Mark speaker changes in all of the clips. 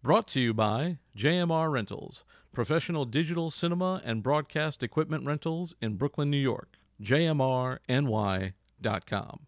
Speaker 1: Brought to you by JMR Rentals, professional digital cinema and broadcast equipment rentals in Brooklyn, New York. JMRNY.com.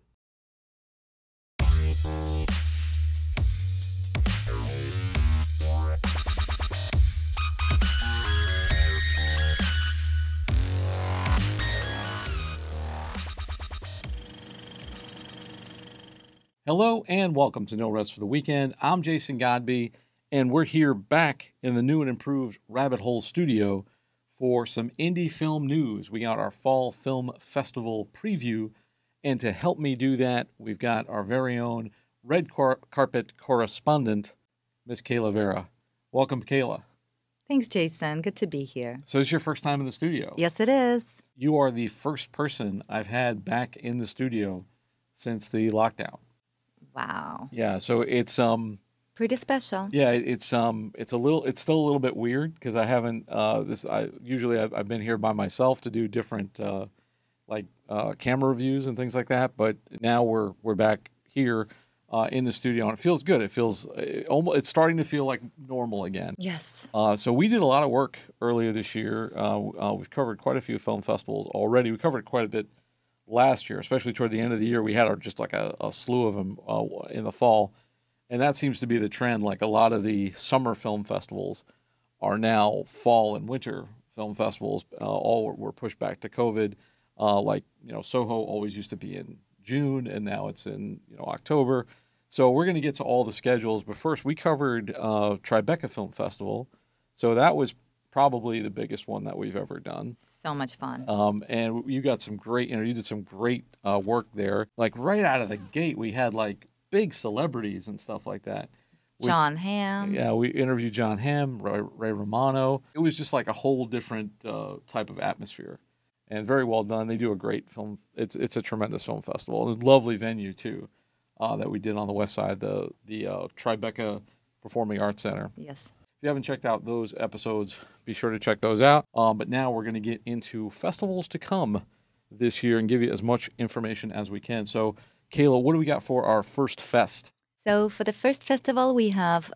Speaker 1: Hello and welcome to No Rest for the Weekend. I'm Jason Godbey, and we're here back in the new and improved Rabbit Hole studio for some indie film news. We got our Fall Film Festival preview, and to help me do that, we've got our very own red carpet correspondent, Miss Kayla Vera. Welcome, Kayla.
Speaker 2: Thanks, Jason. Good to be here.
Speaker 1: So this is your first time in the studio.
Speaker 2: Yes, it is.
Speaker 1: You are the first person I've had back in the studio since the lockdown.
Speaker 2: Wow.
Speaker 1: Yeah, so it's
Speaker 2: pretty special.
Speaker 1: Yeah, it's still a little bit weird because I haven't I've been here by myself to do different camera reviews and things like that, but now we're back here in the studio, and it feels good. It feels it's starting to feel like normal again.
Speaker 2: Yes.
Speaker 1: So we did a lot of work earlier this year. We've covered quite a few film festivals already. We covered quite a bit last year, especially toward the end of the year. We had a slew of them in the fall, and that seems to be the trend. Like a lot of the summer film festivals are now fall and winter film festivals. All were pushed back to COVID. Soho always used to be in June, and now it's in October. So we're going to get to all the schedules, but first we covered Tribeca Film Festival. So that was probably the biggest one that we've ever done.
Speaker 2: So much fun.
Speaker 1: And you got some great, you did some great work there. Like right out of the gate, we had like big celebrities and stuff like that.
Speaker 2: John Hamm.
Speaker 1: Yeah, we interviewed John Hamm, Ray Romano. It was just like a whole different type of atmosphere, and very well done. They do a great film. It's a tremendous film festival. It's a lovely venue too that we did on the west side, the Tribeca Performing Arts Center.
Speaker 2: Yes.
Speaker 1: If you haven't checked out those episodes, be sure to check those out. But now we're going to get into festivals to come this year and give you as much information as we can. So, Kayla, what do we got for our first fest?
Speaker 2: So for the first festival, we have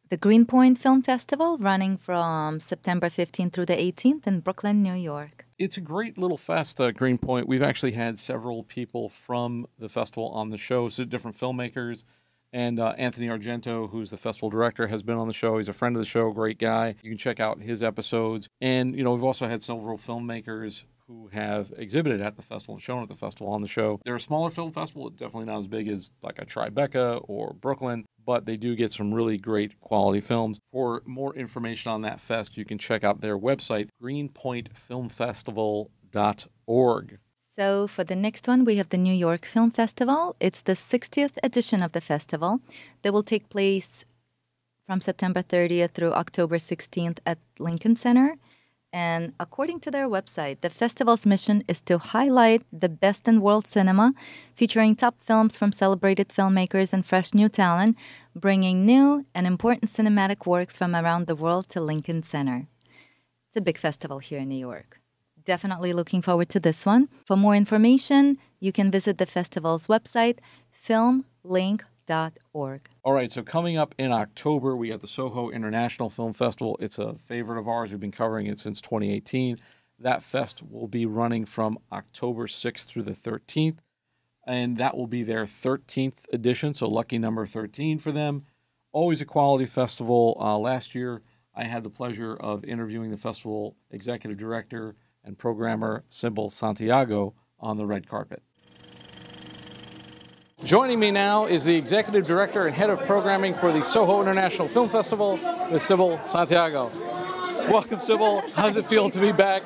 Speaker 2: the Greenpoint Film Festival running from September 15th through the 18th in Brooklyn, New York. It's
Speaker 1: a great little fest, Greenpoint. We've actually had several people from the festival on the show, so different filmmakers. And Anthony Argento, who's the festival director, has been on the show. He's a friend of the show, great guy. You can check out his episodes. And, we've also had several filmmakers who have exhibited at the festival and shown at the festival on the show. They're a smaller film festival, definitely not as big as like a Tribeca or Brooklyn, but they do get some really great quality films. For more information on that fest, you can check out their website, greenpointfilmfestival.org.
Speaker 2: So for the next one, we have the New York Film Festival. It's the 60th edition of the festival. That will take place from September 30th through October 16th at Lincoln Center. And according to their website, the festival's mission is to highlight the best in world cinema, featuring top films from celebrated filmmakers and fresh new talent, bringing new and important cinematic works from around the world to Lincoln Center. It's a big festival here in New York. Definitely looking forward to this one. For more information, you can visit the festival's website, filmlink.org.
Speaker 1: All right, so coming up in October, we have the Soho International Film Festival. It's a favorite of ours. We've been covering it since 2018. That fest will be running from October 6th through the 13th, and that will be their 13th edition, so lucky number 13 for them. Always a quality festival. Last year, I had the pleasure of interviewing the festival executive director and programmer Sybil Santiago on the red carpet. Joining me now is the executive director and head of programming for the Soho International Film Festival, Ms. Sybil Santiago. Welcome, Sybil. How's it feel to be back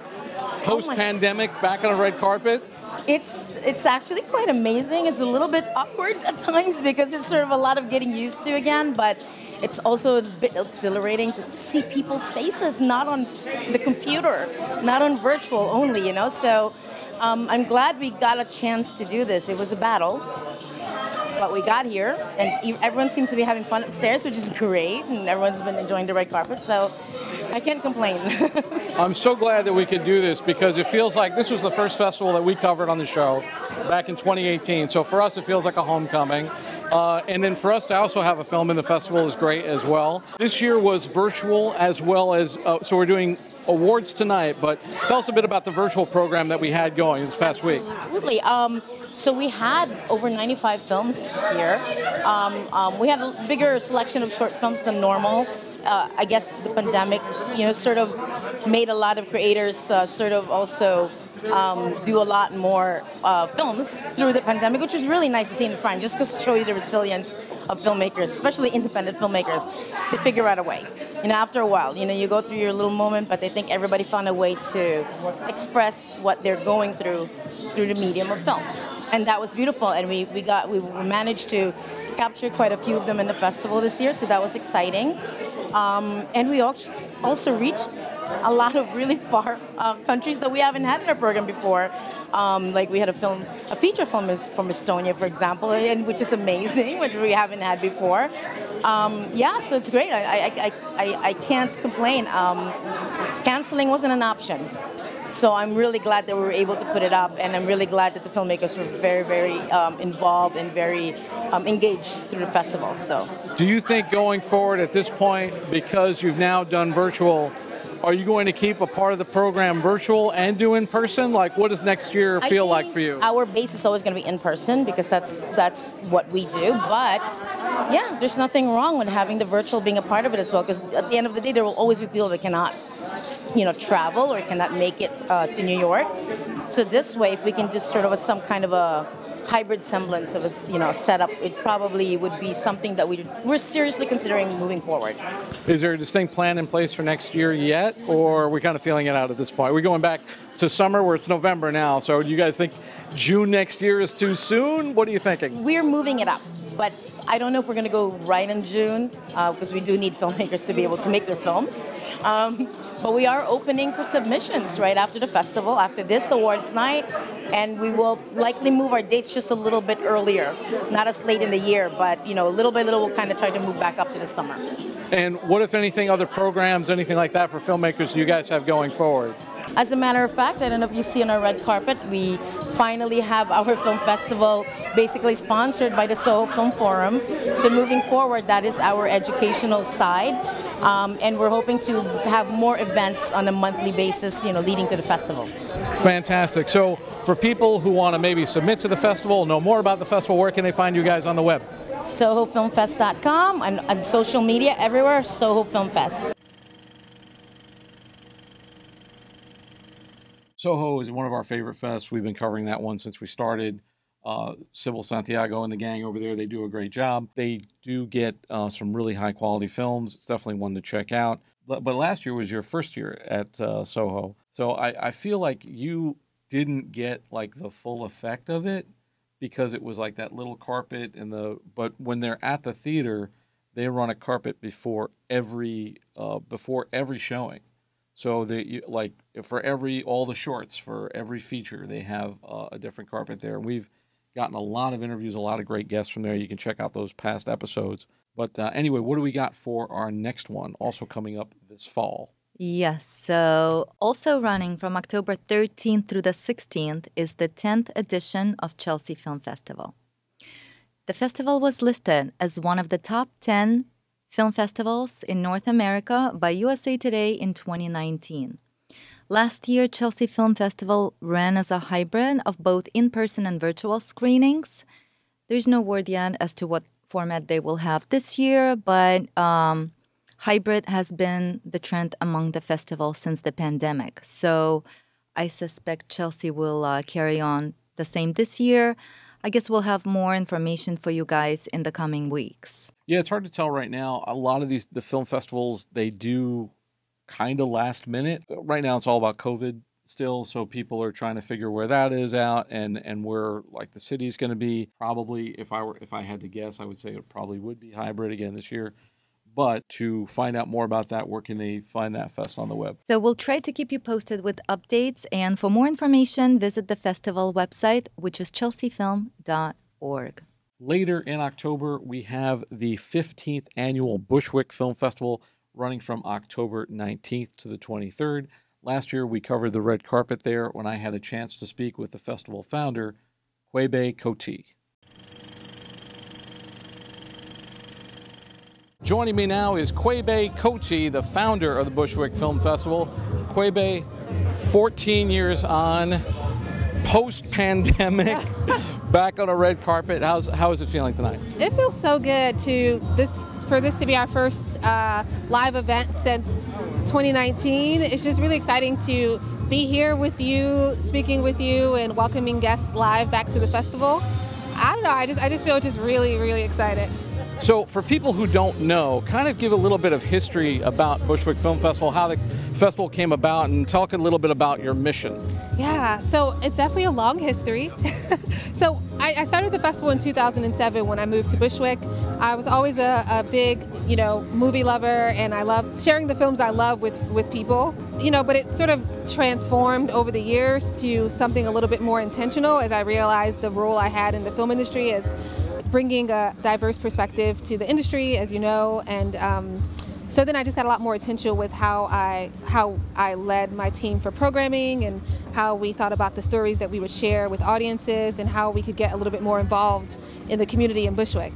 Speaker 1: post-pandemic, back on the red carpet?
Speaker 3: It's actually quite amazing. It's a little bit awkward at times because it's sort of a lot of getting used to again, but it's also a bit exhilarating to see people's faces, not on the computer, not on virtual only, So I'm glad we got a chance to do this. It was a battle, but we got here, and everyone seems to be having fun upstairs, which is great, and everyone's been enjoying the red carpet, so I can't complain.
Speaker 1: I'm so glad that we could do this because it feels like this was the first festival that we covered on the show back in 2018. So for us, it feels like a homecoming. And then for us to also have a film in the festival is great as well. This year was virtual as well as, so we're doing awards tonight, but tell us a bit about the virtual program that we had going this past week.
Speaker 3: Absolutely. So we had over 95 films this year. We had a bigger selection of short films than normal. I guess the pandemic, sort of made a lot of creators sort of also do a lot more films through the pandemic, which was really nice to see and inspiring, just to show you the resilience of filmmakers, especially independent filmmakers, to figure out a way. After a while, you go through your little moment, but I think everybody found a way to express what they're going through the medium of film. And that was beautiful, and we managed to capture quite a few of them in the festival this year, so that was exciting. And we also reached a lot of really far countries that we haven't had in our program before. Like we had a feature film is from Estonia, for example, and which is amazing, which we haven't had before. So it's great. I can't complain. Canceling wasn't an option. So I'm really glad that we were able to put it up, and I'm really glad that the filmmakers were very, very involved and very engaged through the festival. So,
Speaker 1: do you think going forward at this point, because you've now done virtual, are you going to keep a part of the program virtual and do in person? Like, what does next year feel like for you?
Speaker 3: Our base is always going to be in person because that's what we do. But yeah, there's nothing wrong with having the virtual being a part of it as well. Because at the end of the day, there will always be people that cannot, travel or cannot make it to New York. So this way, if we can do sort of some kind of a hybrid semblance of a setup, it probably would be something that we're seriously considering moving forward.
Speaker 1: Is there a distinct plan in place for next year yet, or are we kind of feeling it out at this point? We're going back to summer where it's November now, so do you guys think June next year is too soon? What are you thinking?
Speaker 3: We're moving it up, but I don't know if we're going to go right in June because we do need filmmakers to be able to make their films. But we are opening for submissions right after the festival, after this awards night, and we will likely move our dates just a little bit earlier, not as late in the year, but little by little we'll kind of try to move back up to the summer.
Speaker 1: And what, if anything, other programs, anything like that for filmmakers do you guys have going forward?
Speaker 3: As a matter of fact, I don't know if you see on our red carpet, we finally have our film festival basically sponsored by the Soho Film Forum. So moving forward, that is our educational side. And we're hoping to have more events on a monthly basis, leading to the festival.
Speaker 1: Fantastic. So for people who want to maybe submit to the festival, know more about the festival, where can they find you guys on the web?
Speaker 3: SohoFilmFest.com, and on social media everywhere, Soho Film Fest.
Speaker 1: Soho is one of our favorite fests. We've been covering that one since we started. Sybil Santiago and the gang over there, they do a great job. They do get some really high quality films. It's definitely one to check out. But last year was your first year at Soho. So I feel like you didn't get like the full effect of it because it was like that little carpet but when they're at the theater, they run a carpet before every showing. So for all the shorts, for every feature, they have a different carpet there. And we've gotten a lot of interviews, a lot of great guests from there. You can check out those past episodes. But anyway, what do we got for our next one, also coming up this fall?
Speaker 2: Yes, so also running from October 13th through the 16th is the 10th edition of Chelsea Film Festival. The festival was listed as one of the top 10 film festivals in North America by USA Today in 2019. Last year, Chelsea Film Festival ran as a hybrid of both in-person and virtual screenings. There's no word yet as to what format they will have this year, but hybrid has been the trend among the festival since the pandemic. So I suspect Chelsea will carry on the same this year. I guess we'll have more information for you guys in the coming weeks.
Speaker 1: Yeah, it's hard to tell right now. A lot of the film festivals, they do kind of last minute. Right now it's all about COVID still, so people are trying to figure where that is out and where like the city's going to be. Probably, if I had to guess, I would say it probably would be hybrid again this year. But to find out more about that, where can they find that fest on the web?
Speaker 2: So we'll try to keep you posted with updates. And for more information, visit the festival website, which is chelseafilm.org.
Speaker 1: Later in October, we have the 15th annual Bushwick Film Festival running from October 19th to the 23rd. Last year, we covered the red carpet there when I had a chance to speak with the festival founder, Godbey. Joining me now is Godbey Kochi, the founder of the Bushwick Film Festival. Godbey, 14 years on, post-pandemic, back on a red carpet. How is it feeling tonight?
Speaker 4: It feels so good for this to be our first live event since 2019. It's just really exciting to be here with you, speaking with you, and welcoming guests live back to the festival. I don't know, I just feel just really, really excited.
Speaker 1: So for people who don't know, kind of give a little bit of history about Bushwick Film Festival, how the festival came about, and talk a little bit about your mission.
Speaker 4: Yeah, so it's definitely a long history. So I started the festival in 2007 when I moved to Bushwick. I was always a big, movie lover, and I love sharing the films I love with people. But it sort of transformed over the years to something a little bit more intentional as I realized the role I had in the film industry as bringing a diverse perspective to the industry, as you know, and so then I just got a lot more attention with how I led my team for programming and how we thought about the stories that we would share with audiences and how we could get a little bit more involved in the community in Bushwick.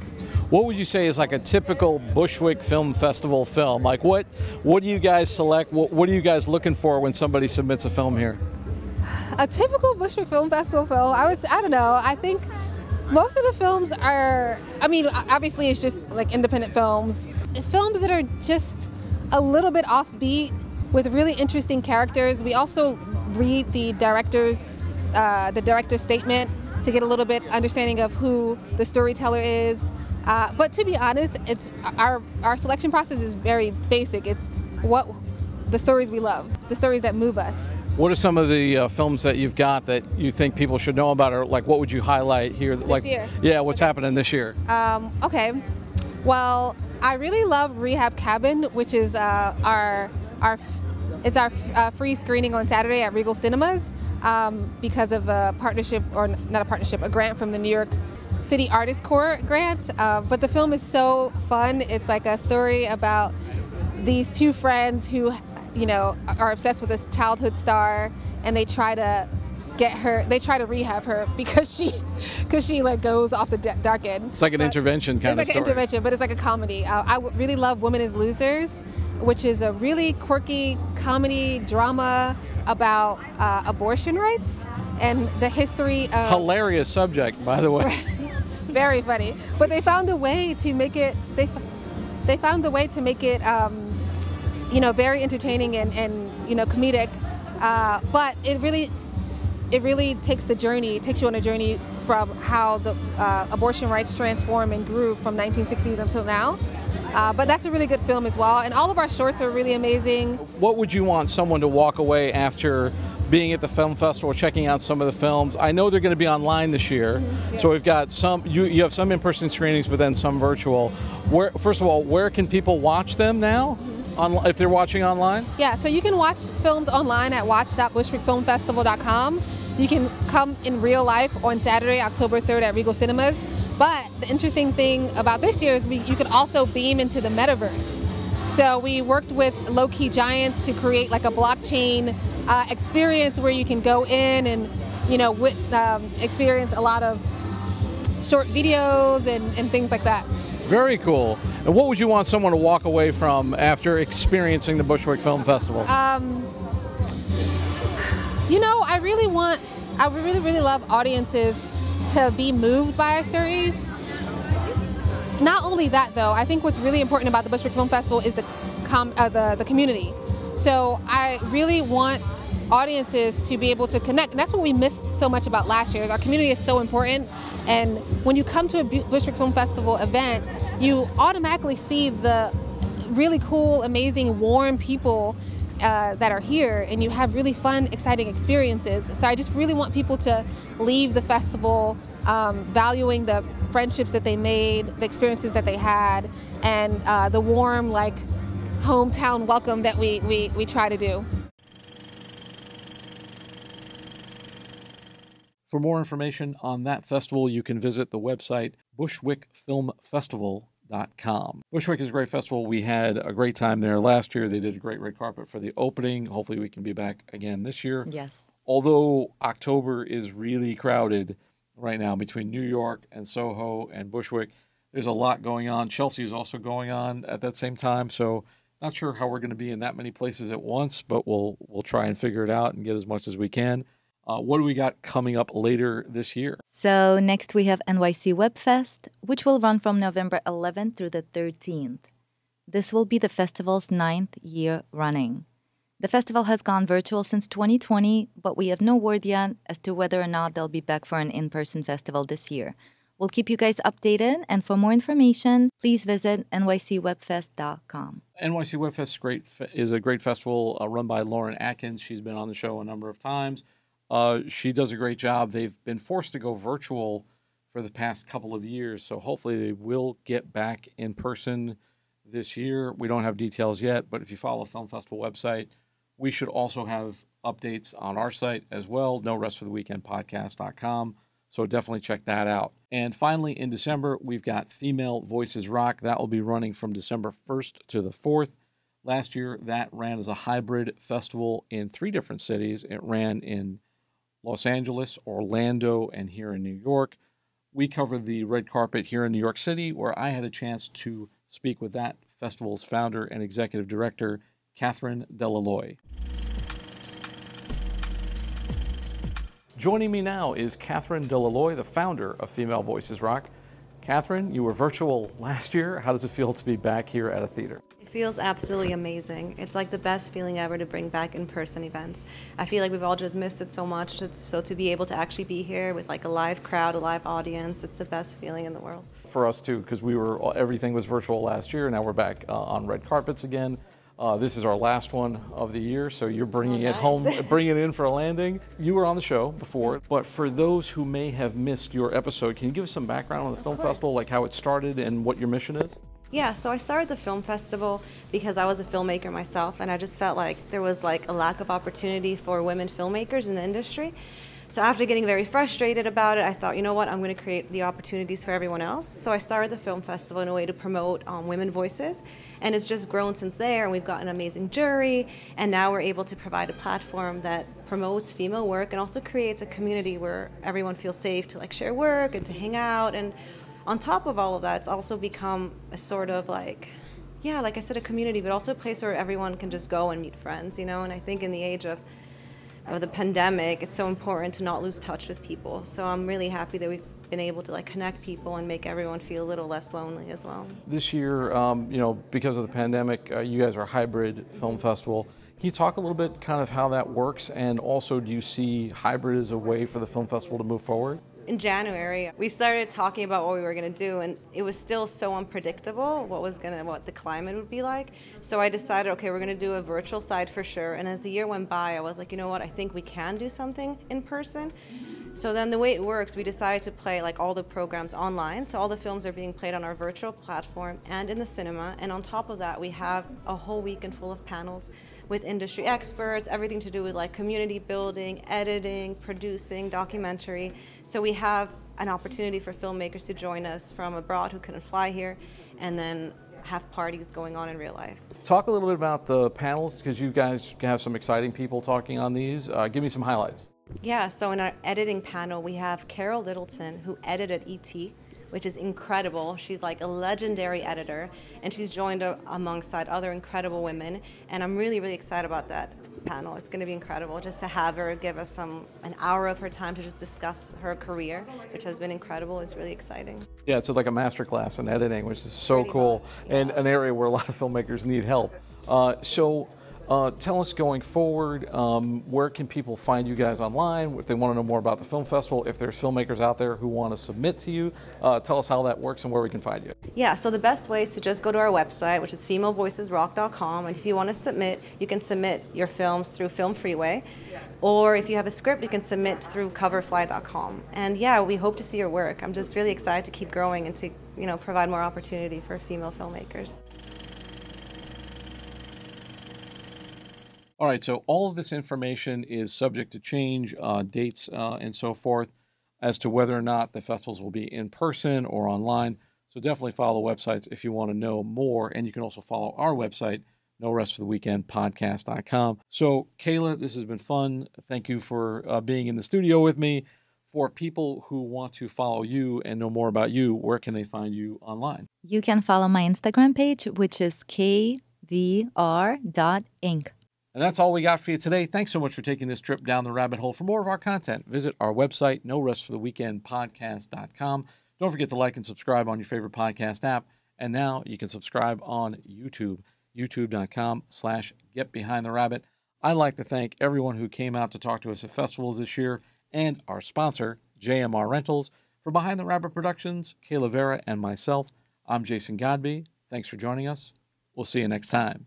Speaker 1: What would you say is like a typical Bushwick Film Festival film? Like what do you guys select? What are you guys looking for when somebody submits a film here?
Speaker 4: A typical Bushwick Film Festival film, I don't know, I think most of the films are, obviously it's just like independent films that are just a little bit offbeat with really interesting characters. We also read the director's statement to get a little bit understanding of who the storyteller is. But to be honest, it's our selection process is very basic. It's what the stories we love, the stories that move us.
Speaker 1: What are some of the films that you've got that you think people should know about, or like what would you highlight here?
Speaker 4: This year?
Speaker 1: Yeah, what's happening this year?
Speaker 4: Okay, well, I really love Rehab Cabin, which is our free screening on Saturday at Regal Cinemas because of a partnership, or not a partnership, a grant from the New York City Artist Corps grant. But the film is so fun. It's like a story about these two friends who are obsessed with this childhood star, and they try to rehab her because she like goes off the dark end.
Speaker 1: It's like an intervention kind of story.
Speaker 4: It's like an intervention, but it's like a comedy. I really love Women as Losers, which is a really quirky comedy drama about abortion rights and the history of...
Speaker 1: Hilarious subject, by the way.
Speaker 4: Very funny. But they found a way to make it... They found a way to make it... very entertaining and comedic, but it really takes you on a journey from how the abortion rights transformed and grew from 1960s until now. But that's a really good film as well, and all of our shorts are really amazing.
Speaker 1: What would you want someone to walk away after being at the film festival, checking out some of the films? I know they're going to be online this year, yeah. So we've got some. You have some in-person screenings, but then some virtual. First of all, where can people watch them now? If they're watching online?
Speaker 4: Yeah, so you can watch films online at watch.bushwickfilmfestival.com. You can come in real life on Saturday, October 3rd at Regal Cinemas. But the interesting thing about this year is you can also beam into the metaverse. So we worked with Low Key Giants to create like a blockchain experience where you can go in and experience a lot of short videos and things like that.
Speaker 1: Very cool. And what would you want someone to walk away from after experiencing the Bushwick Film Festival?
Speaker 4: I really love audiences to be moved by our stories. Not only that, though, I think what's really important about the Bushwick Film Festival is the community. So I really want audiences to be able to connect, and that's what we missed so much about last year. Our community is so important, and when you come to a Bushwick Film Festival event, you automatically see the really cool, amazing, warm people that are here, and you have really fun, exciting experiences. So I just really want people to leave the festival valuing the friendships that they made, the experiences that they had, and the warm, like, hometown welcome that we try to do.
Speaker 1: For more information on that festival, you can visit the website bushwickfilmfestival.com. Bushwick is a great festival. We had a great time there last year. They did a great red carpet for the opening. Hopefully we can be back again this year.
Speaker 2: Yes.
Speaker 1: Although October is really crowded right now between New York and Soho and Bushwick, there's a lot going on. Chelsea is also going on at that same time. So not sure how we're going to be in that many places at once, but we'll try and figure it out and get as much as we can. What do we got coming up later this year?
Speaker 2: So next we have NYC Web Fest, which will run from November 11th through the 13th. This will be the festival's 9th year running. The festival has gone virtual since 2020, but we have no word yet as to whether or not they'll be back for an in-person festival this year. We'll keep you guys updated, and for more information, please visit nycwebfest.com.
Speaker 1: NYC Web Fest is a great festival run by Lauren Atkins. She's been on the show a number of times. She does a great job. They've been forced to go virtual for the past couple of years, so hopefully they will get back in person this year. We don't have details yet, but if you follow the Film Festival website, we should also have updates on our site as well, norestfortheweekendpodcast.com. So definitely check that out. And finally, in December, we've got Female Voices Rock. That will be running from December 1st to the 4th. Last year, that ran as a hybrid festival in 3 different cities. It ran in Los Angeles, Orlando, and here in New York. We covered the red carpet here in New York City, where I had a chance to speak with that festival's founder and executive director, Catherine Delaloy. Joining me now is Catherine Delaloy, the founder of Female Voices Rock. Catherine, you were virtual last year. How does it feel to be back here at a theater?
Speaker 5: It feels absolutely amazing. It's like the best feeling ever to bring back in-person events. I feel like we've all just missed it so much, so to be able to actually be here with like a live crowd, a live audience, it's the best feeling in the world.
Speaker 1: For us too, because everything was virtual last year. Now we're back on red carpets again. This is our last one of the year, so you're bringing it home, bringing it in for a landing. You were on the show before, but for those who may have missed your episode, can you give us some background on the film festival, like how it started and what your mission is?
Speaker 5: Yeah, so I started the film festival because I was a filmmaker myself, and I just felt like there was like a lack of opportunity for women filmmakers in the industry. So after getting very frustrated about it, I thought, you know what, I'm going to create the opportunities for everyone else. So I started the film festival in a way to promote women voices, and it's just grown since there, and we've got an amazing jury, and now we're able to provide a platform that promotes female work and also creates a community where everyone feels safe to like share work and to hang out. And on top of all of that, it's also become a sort of like, yeah, like I said, a community, but also a place where everyone can just go and meet friends, you know. And I think in the age of the pandemic, it's so important to not lose touch with people. So I'm really happy that we've been able to like connect people and make everyone feel a little less lonely as well.
Speaker 1: This year, you know, because of the pandemic, you guys are a hybrid film festival. Can you talk a little bit kind of how that works, and also do you see hybrid as a way for the film festival to move forward?
Speaker 5: In January, we started talking about what we were going to do, and it was still so unpredictable what the climate would be like. So I decided, okay, we're going to do a virtual side for sure. And as the year went by, I was like, you know what, I think we can do something in person. So then the way it works, we decided to play like all the programs online. So all the films are being played on our virtual platform and in the cinema. And on top of that, we have a whole weekend full of panels with industry experts, everything to do with like community building, editing, producing, documentary. So we have an opportunity for filmmakers to join us from abroad who couldn't fly here, and then have parties going on in real life.
Speaker 1: Talk a little bit about the panels, because you guys have some exciting people talking on these. Give me some highlights.
Speaker 5: Yeah, so in our editing panel, we have Carol Littleton, who edited E.T., which is incredible. She's like a legendary editor, and she's joined alongside other incredible women, and I'm really, really excited about that panel. It's going to be incredible just to have her give us an hour of her time to just discuss her career, which has been incredible. It's really exciting. Yeah,
Speaker 1: it's like a masterclass in editing, which is so cool, and an area where a lot of filmmakers need help. Tell us going forward, where can people find you guys online if they want to know more about the film festival, if there's filmmakers out there who want to submit to you. Tell us how that works and where we can find you.
Speaker 5: Yeah, so the best way is to just go to our website, which is femalevoicesrock.com, and if you want to submit, you can submit your films through Film Freeway, or if you have a script, you can submit through coverfly.com. And yeah, we hope to see your work. I'm just really excited to keep growing and to, you know, provide more opportunity for female filmmakers.
Speaker 1: All right, so all of this information is subject to change, dates and so forth, as to whether or not the festivals will be in person or online. So definitely follow the websites if you want to know more. And you can also follow our website, norestfortheweekendpodcast.com. So Kayla, this has been fun. Thank you for being in the studio with me For people who want to follow you and know more about you, where can they find you online?
Speaker 2: You can follow my Instagram page, which is kvr.inc.
Speaker 1: And that's all we got for you today. Thanks so much for taking this trip down the rabbit hole. For more of our content, visit our website, norestfortheweekendpodcast.com. Don't forget to like and subscribe on your favorite podcast app. And now you can subscribe on YouTube, youtube.com/getbehindtherabbit. I'd like to thank everyone who came out to talk to us at festivals this year and our sponsor, JMR Rentals. For Behind the Rabbit Productions, Kayla, Vera, and myself, I'm Jason Godbey. Thanks for joining us. We'll see you next time.